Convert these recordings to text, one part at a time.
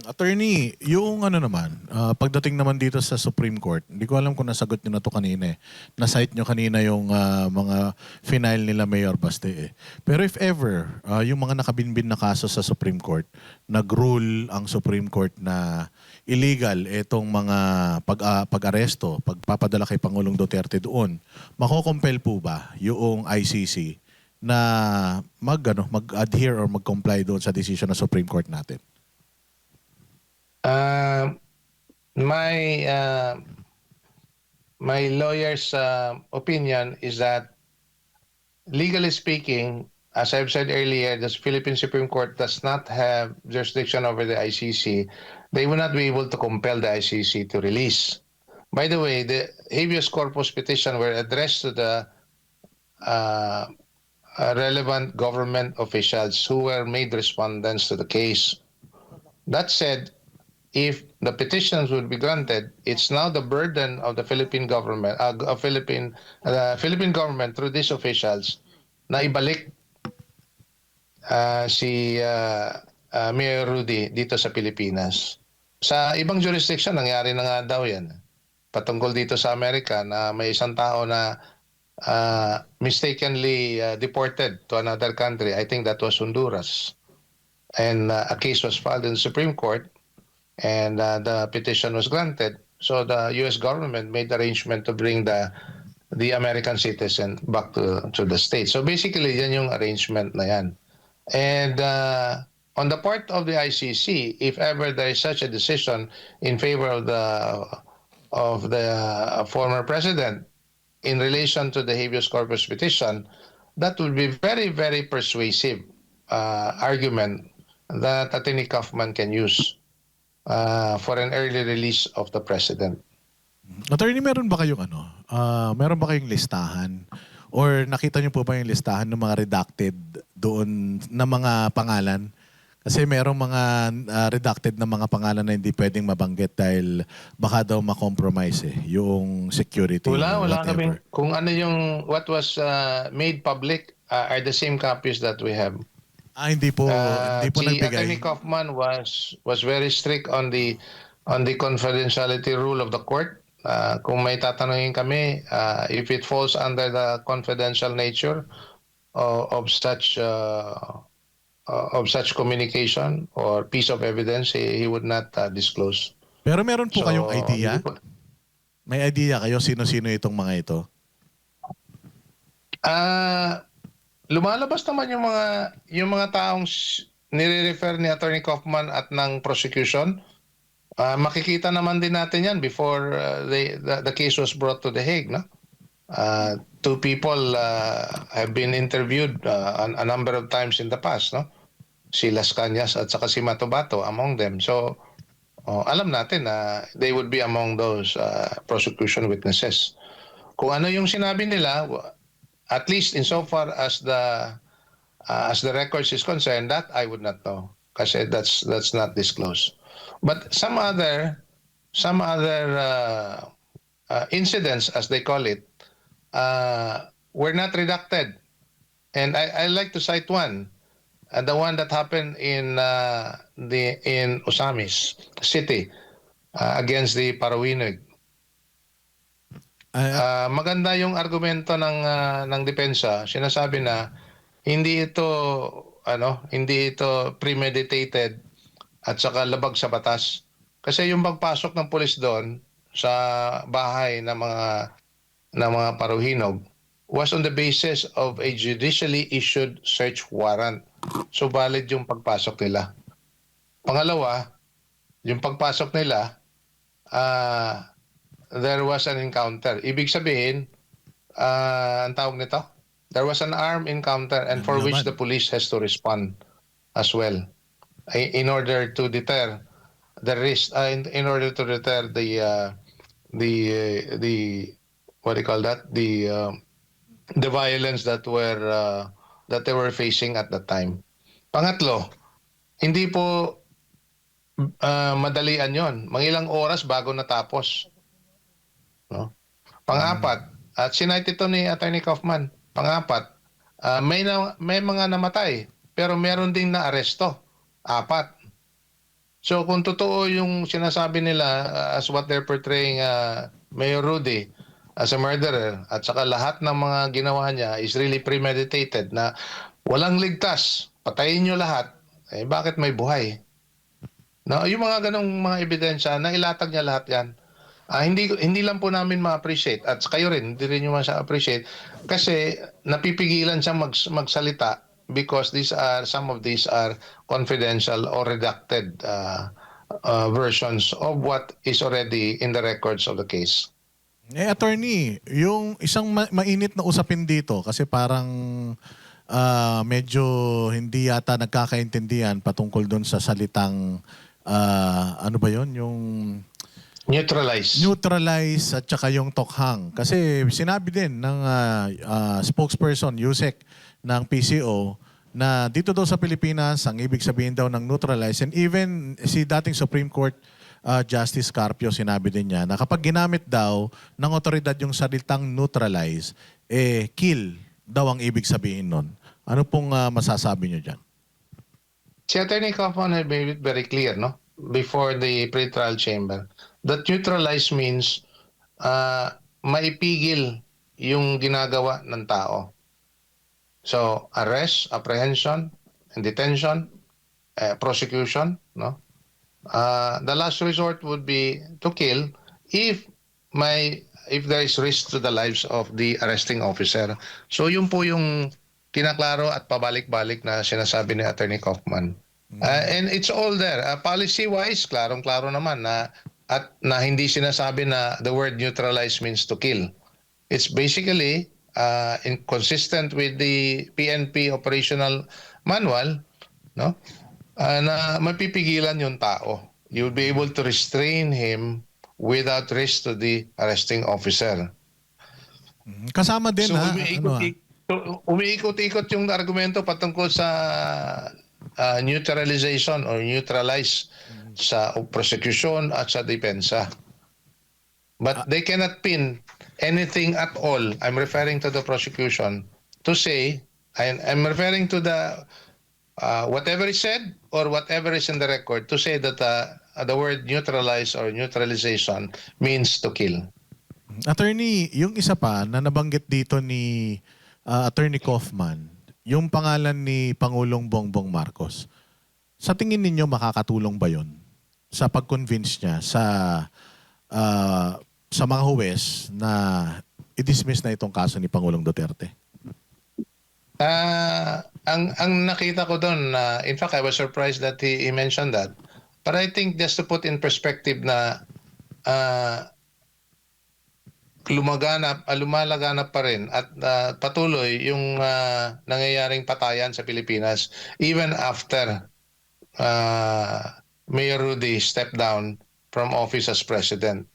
Attorney, yung ano naman, pagdating naman dito sa Supreme Court, hindi ko alam kung nasagot nyo na to kanina eh. Na-cite nyo kanina yung mga final nila Mayor Baste eh. Pero if ever, yung mga nakabinbin na kaso sa Supreme Court, nag-rule ang Supreme Court na illegal itong mga pag-aresto, pagpapadala kay Pangulong Duterte doon, mako-compel po ba yung ICC na mag-adhere or mag-comply doon sa decision ng Supreme Court natin? Uh, my my lawyer's opinion is that, legally speaking, as I've said earlier, the Philippine Supreme Court does not have jurisdiction over the ICC. They will not be able to compel the ICC to release. By the way, the habeas corpus petition were addressed to the uh, relevant government officials who were made respondents to the case. That said, if the petitions would be granted, it's now the burden of the Philippine government, Philippine government through these officials, na ibalik si Mayor Rudy dito sa Pilipinas. Sa ibang jurisdiction, nangyari na nga daw yan. Patungkol dito sa Amerika na may isang tao na mistakenly deported to another country. I think that was Honduras. And a case was filed in the Supreme Court, and the petition was granted. So the U.S. government made arrangement to bring the American citizen back to the States. So basically, yan yung arrangement na yan. And on the part of the ICC, if ever there is such a decision in favor of the former president in relation to the habeas corpus petition, that would be very, very persuasive argument that Attorney Kaufman can use for an early release of the president. Attorney, meron ba kayong meron ba kayong listahan? Or nakita niyo po ba yung listahan ng mga redacted doon na mga pangalan? Kasi merong mga redacted na mga pangalan na hindi pwedeng mabanggit dahil baka daw ma-compromise yung security. Wala kami. Kung ano yung what was made public are the same copies that we have. Hindi po Si nagbigay. Attorney Kaufman was very strict on the confidentiality rule of the court. Kung may tatanungin kami, if it falls under the confidential nature of such communication or piece of evidence, he would not disclose. Pero meron po So, kayong idea? May idea kayo sino-sino itong mga ito? Lumalabas naman yung mga taong nire-refer ni Attorney Kaufman at ng prosecution. Makikita naman din natin yan before the case was brought to The Hague, no? Two people have been interviewed a number of times in the past, no? Si Las Cañas at saka si Matobato among them. So alam natin na they would be among those prosecution witnesses. Kung ano yung sinabi nila, at least insofar as the records is concerned, that I would not know kasi that's not disclosed. But some other incidents, as they call it, were not redacted. And I like to cite one, the one that happened in Osamis City against the Parawinog. Maganda yung argumento ng depensa. Sinasabi na hindi ito premeditated at saka labag sa batas. Kasi yung pagpasok ng pulis doon sa bahay ng mga Paruhinog was on the basis of a judicially issued search warrant. So valid yung pagpasok nila. Pangalawa, yung pagpasok nila, there was an encounter. Ibig sabihin, ang tawag nito, there was an armed encounter and for which the police has to respond as well in order to deter the risk, in order to deter the what do you call that, the violence that they were facing at that time. Pangatlo, hindi po madalian yon. Mangilang oras bago natapos. No? Pang-apat, at sinite ito ni Attorney Kaufman. Pang-apat, may mga namatay pero meron ding na-aresto. 4. So kung totoo yung sinasabi nila as what they're portraying Mayor Rudy as a murderer at saka lahat ng mga ginawa niya is really premeditated na walang ligtas, patayin niyo lahat, eh bakit may buhay? No, yung mga ganong mga ebidensya na ilatag niya lahat 'yan. Hindi lang po namin ma-appreciate at kayo rin hindi rin niyo ma-appreciate kasi napipigilan siyang magsalita because some of these are confidential or redacted versions of what is already in the records of the case. Attorney, yung isang mainit na usapin dito kasi parang medyo hindi yata nagkakaintindihan patungkol doon sa salitang ano ba yon, yung neutralize at saka yung tokhang. Kasi sinabi din ng spokesperson, Yusek, ng PCO, na dito daw sa Pilipinas, ang ibig sabihin daw ng neutralize, and even si dating Supreme Court Justice Carpio, sinabi din niya na kapag ginamit daw ng otoridad yung salitang neutralize, kill daw ang ibig sabihin nun. Ano pong masasabi niyo dyan? Si Attorney Kaufman had made it very clear, no? Before the pre-trial chamber, that neutralize means maipigil yung ginagawa ng tao. So, arrest, apprehension, and detention, prosecution, no? The last resort would be to kill if there is risk to the lives of the arresting officer. So, yun po yung kinaklaro at pabalik-balik na sinasabi ni Attorney Kaufman. And it's all there. Policy-wise, klarong-klaro naman na hindi sinasabi na the word neutralize means to kill. It's basically inconsistent with the PNP operational manual, no? Na mapipigilan yung tao. You'll be able to restrain him without risk to the arresting officer. Kasama din So umiikot-ikot yung argumento patungkol sa neutralization or neutralize sa prosecution at sa depensa. But they cannot pin anything at all. I'm referring to the prosecution to say, I'm referring to the whatever is said or whatever is in the record to say that the word neutralize or neutralization means to kill. Attorney, yung isa pa na nabanggit dito ni Attorney Kaufman, yung pangalan ni Pangulong Bongbong Marcos. Sa tingin ninyo makakatulong ba yon sa pag-convince niya sa mga huwes na i-dismiss na itong kaso ni Pangulong Duterte? Ang nakita ko doon, in fact, I was surprised that he mentioned that. But I think just to put in perspective na lumalaganap pa rin at patuloy yung nangyayaring patayan sa Pilipinas even after Mayor Rudy stepped down from office as president.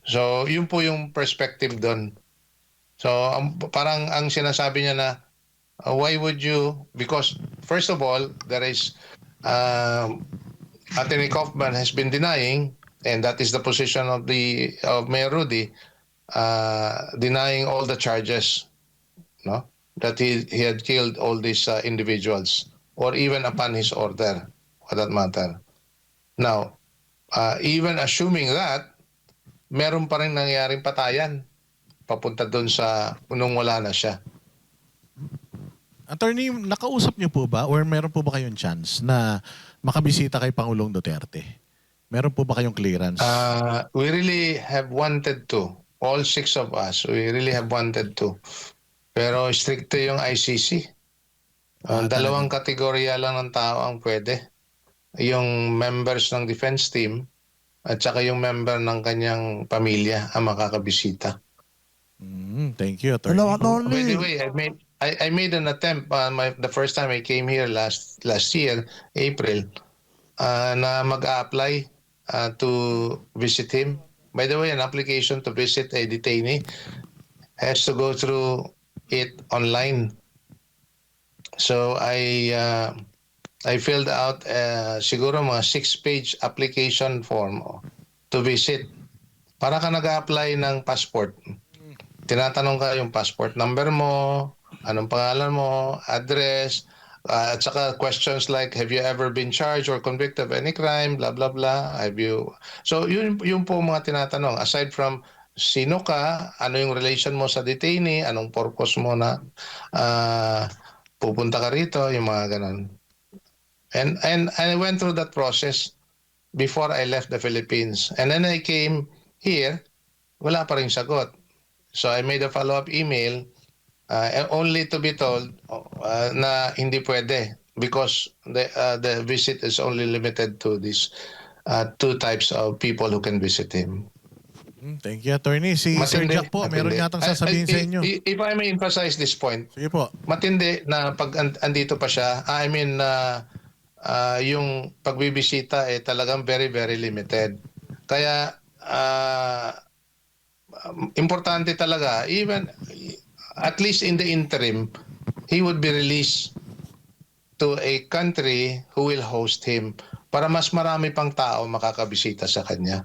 So, yun po yung perspective doon. So, parang ang sinasabi niya na why would you, because first of all, there is Attorney Kaufman has been denying, and that is the position of Mayor Rudy, denying all the charges, no, that he had killed all these individuals or even upon his order for that matter. Now, even assuming that, meron pa rin nangyaring patayan papunta doon sa nung wala na siya. Attorney, nakausap niyo po ba or meron po ba kayong chance na makabisita kay Pangulong Duterte? Meron po ba kayong clearance? We really have wanted to. All 6 of us, we really have wanted to. Pero stricto yung ICC. Dalawang kategorya lang ng tao ang pwede. Yung members ng defense team at saka yung member ng kanyang pamilya ang makakabisita. Thank you, Attorney. Hello, Attorney. By the way, I made an attempt the first time I came here last year, April, na mag-a-apply to visit him. By the way, an application to visit a detainee has to go through it online. So I filled out siguro mga 6-page application form to visit. Para ka nag-a-apply ng passport. Tinatanong ka yung passport number mo, anong pangalan mo, address, At saka questions like, have you ever been charged or convicted of any crime, blah, blah, blah. Have you... So yun po mga tinatanong. Aside from sino ka, ano yung relation mo sa detainee, anong purpose mo na pupunta ka rito, yung mga ganon. And I went through that process before I left the Philippines. And then I came here, wala pa rin sagot. So I made a follow-up email only to be told na hindi pwede because the visit is only limited to these two types of people who can visit him. Thank you, Attorney. Si Sir Jack po, meron yatang sasabihin sa inyo. If I may emphasize this point, Sige po. matindi na pag andito pa siya, I mean, yung pagbibisita talagang very, very limited. Kaya, importante talaga, even at least in the interim, he would be released to a country who will host him para mas marami pang tao makakabisita sa kanya.